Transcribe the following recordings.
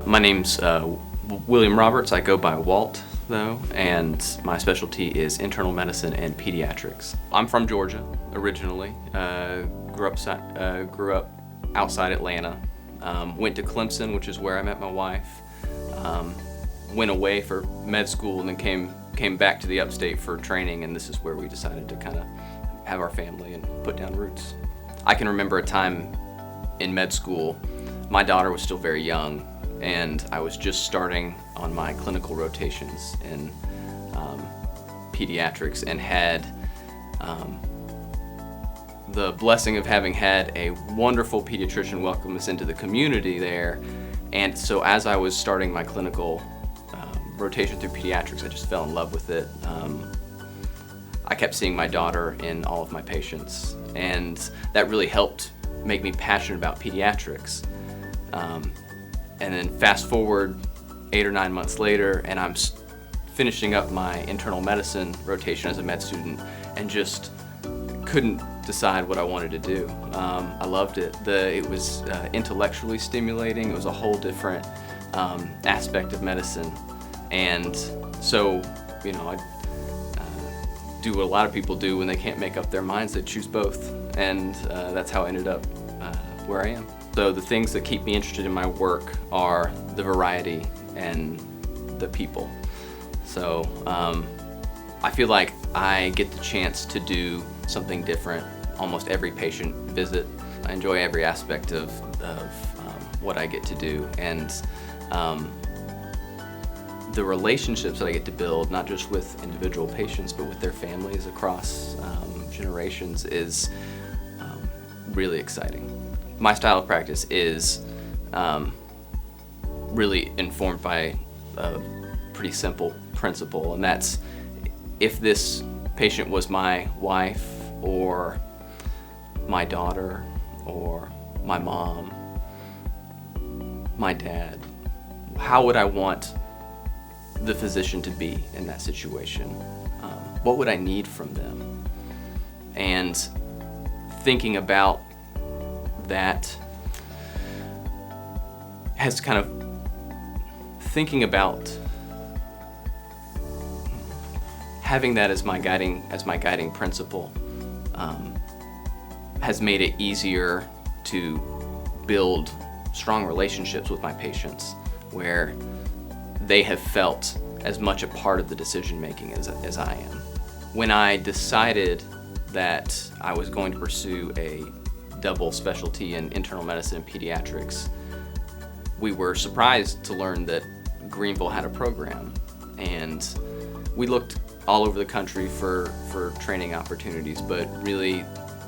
My name's William Roberts. I go by Walt, though, and my specialty is internal medicine and pediatrics. I'm from Georgia originally. Grew up outside Atlanta. Went to Clemson, which is where I met my wife. Went away for med school and then came back to the upstate for training, and this is where we decided to kind of have our family and put down roots. I can remember a time in med school, my daughter was still very young, and I was just starting on my clinical rotations in pediatrics and had the blessing of having had a wonderful pediatrician welcome us into the community there. And so as I was starting my clinical rotation through pediatrics, I just fell in love with it. I kept seeing my daughter in all of my patients, and that really helped make me passionate about pediatrics. And then fast forward 8 or 9 months later, and I'm finishing up my internal medicine rotation as a med student and just couldn't decide what I wanted to do. I loved it. It was intellectually stimulating. It was a whole different aspect of medicine. And so, I do what a lot of people do when they can't make up their minds. They choose both. And that's how I ended up where I am. So the things that keep me interested in my work are the variety and the people. So I feel like I get the chance to do something different almost every patient visit. I enjoy every aspect of what I get to do, and the relationships that I get to build, not just with individual patients, but with their families across generations, is really exciting. My style of practice is really informed by a pretty simple principle, and that's if this patient was my wife or my daughter or my mom, my dad, how would I want the physician to be in that situation? What would I need from them? And thinking about that has kind of thinking about having that as my guiding principle has made it easier to build strong relationships with my patients, where they have felt as much a part of the decision making as I am. When I decided that I was going to pursue a double specialty in internal medicine and pediatrics, we were surprised to learn that Greenville had a program, and we looked all over the country for training opportunities, but really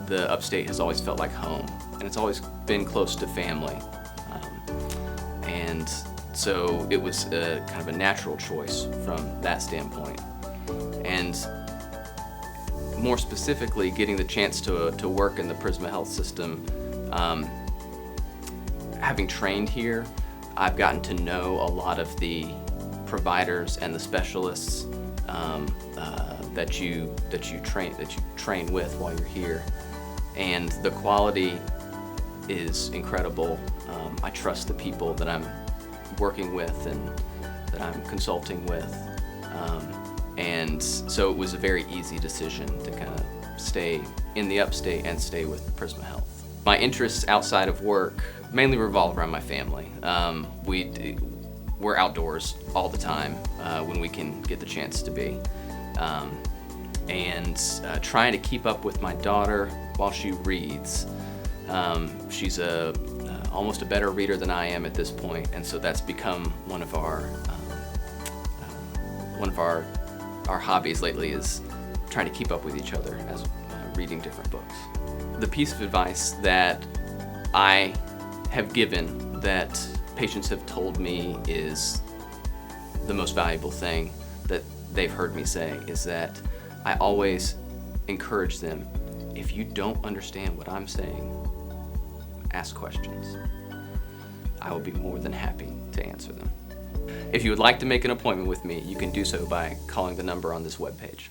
the upstate has always felt like home, and it's always been close to family. And so it was kind of a natural choice from that standpoint. And more specifically, getting the chance to work in the Prisma Health system, having trained here, I've gotten to know a lot of the providers and the specialists that you train with while you're here, and the quality is incredible. I trust the people that I'm working with and that I'm consulting with, and so it was a very easy decision to kind of stay in the upstate and stay with Prisma Health. My interests outside of work mainly revolve around my family. We're outdoors all the time when we can get the chance to be, and trying to keep up with my daughter while she reads. She's almost a better reader than I am at this point, and so that's become one of our hobbies lately, is trying to keep up with each other as reading different books. The piece of advice that I have given that patients have told me is the most valuable thing that they've heard me say is that I always encourage them, if you don't understand what I'm saying, ask questions. I will be more than happy to answer them. If you would like to make an appointment with me, you can do so by calling the number on this webpage.